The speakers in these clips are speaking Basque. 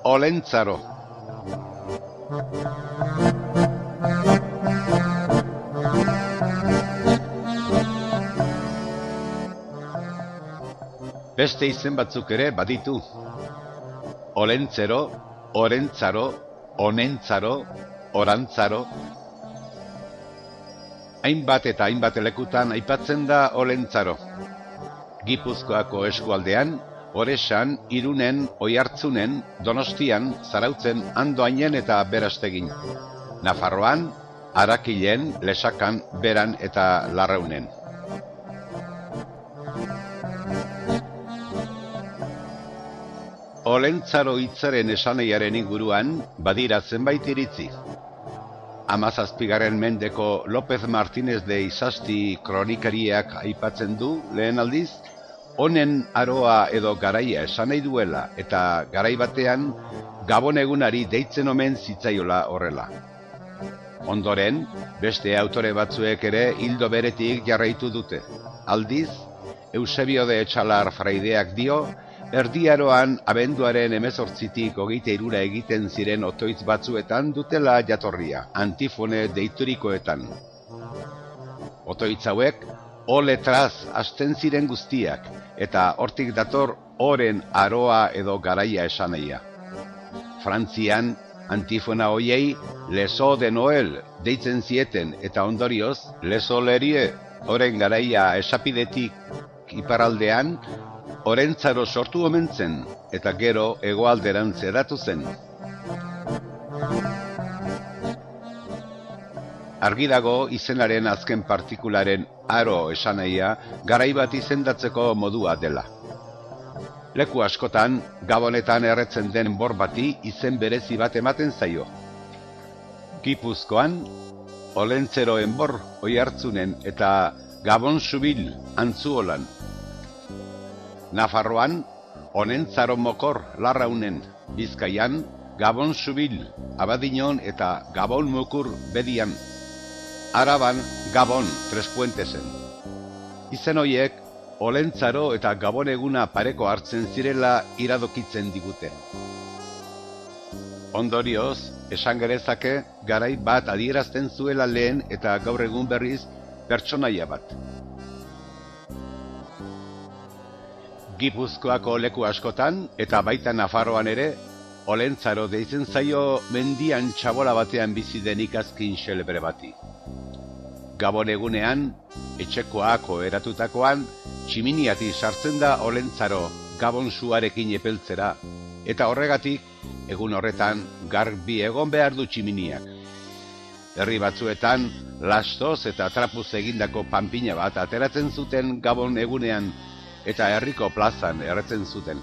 Olentzaro. Beste izen batzuk ere baditu. Olentzero, orentzaro, onentzaro, orantzaro. Hainbat eta hainbat lekutan aipatzen da Olentzaro. Gipuzkoako eskualdean, Oresan, Irunen, Oiartzunen, Donostian, Zarautzen, Andoainen eta Berastegin. Nafarroan, Arakilen, Lesakan, Beran eta Larraunen. Olentzaro hitzaren esaneiaren inguruan badira zenbait iritzi. 17. mendeko López Martínez de Isasti kronikariak aipatzen du lehen aldiz, honen aroa edo garaia esan nahi duela eta garai batean Gabon egunari deitzen omen zitzaiola horrela. Ondoren, beste autore batzuek ere ildo beretik jarraitu dute. Aldiz, Eusebio de Etxalar fraideak dio, Erdiaroan abenduaren 18tik 23 egiten ziren otoitz batzuetan dutela jatorria, antifone deiturikoetan. Otoitz hauek, o letraz hasten ziren guztiak, eta hortik dator oren aroa edo garaia esanahia. Frantzian, antifona hoiei leso de Noel deitzen zieten eta ondorioz, leso lerie, oren garaia esapidetik iparaldean, Orentzaro sortu omen zen, eta gero hegoalderantz hedatu zen. Argi dago izenaren azken partikularen aro esanahia garai bat izendatzeko modua dela. Leku askotan, Gabonetan erretzen den enbor bati izen berezi bat ematen zaio. Gipuzkoan, Olentzero enbor Oiartzunen eta Gabon Subil Antzuolan. Nafarroan, Onentzaro mokor Larraunen, Bizkaian, Gabon Subil Abadiñon eta Gabon Mukur Bedian. Araban, Gabon Trespuentesen. Izen horiek, Olentzaro eta Gabon eguna pareko hartzen zirela iradokitzen digute. Ondorioz, esan gerezake, garai bat adierazten zuela lehen eta gaur egun berriz pertsonaia bat. Gipuzkoako leku askotan, eta baita Nafarroan ere, Olentzaro deitzen zaio mendian txabola batean bizi den ikazkin xelebre bati. Gabon egunean, etxekoako eratutakoan, tximiniati sartzen da Olentzaro Gabon suarekin epeltzera, eta horregatik, egun horretan, garbi egon behar du tximiniak. Herri batzuetan, lastoz eta trapuz egindako panpina bat ateratzen zuten Gabon egunean, eta herriko plazan erretzen zuten.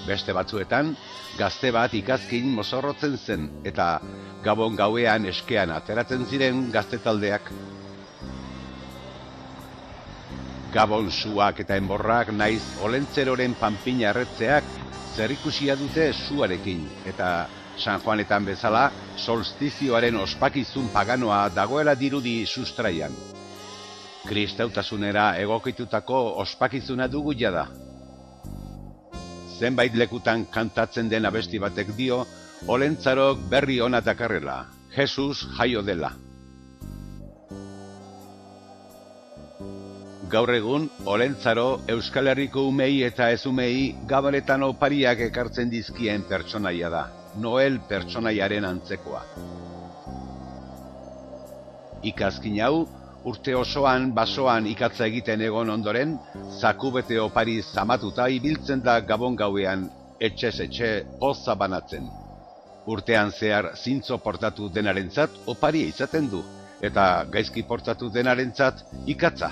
Beste batzuetan, gazte bat ikazkin mozorrotzen zen, eta Gabon gauean eskean ateratzen ziren gazte taldeak. Gabon suak eta enborrak naiz Olentzeroren panpina erretzeak zerikusia dute suarekin, eta San Juanetan bezala solstizioaren ospakizun paganoa dagoela dirudi sustraian. Kristautasunera egokitutako ospakizuna dugu jada. Zenbait lekutan kantatzen den abesti batek dio, Olentzarok berri ona dakarrela, Jesus jaio dela. Gaur egun, Olentzaro Euskal Herriko umei eta ez umei Gabonetan opariak ekartzen dizkien pertsonaia da, Noel pertsonaiaren antzekoa. Ikazkin hau, urte osoan basoan ikatza egiten egon ondoren, zakubete opari zamatuta ibiltzen da Gabon gauean etxez etxe poza banatzen. Urtean zehar zintzo portatu denarentzat oparia izaten du, eta gaizki portatu denarentzat ikatza.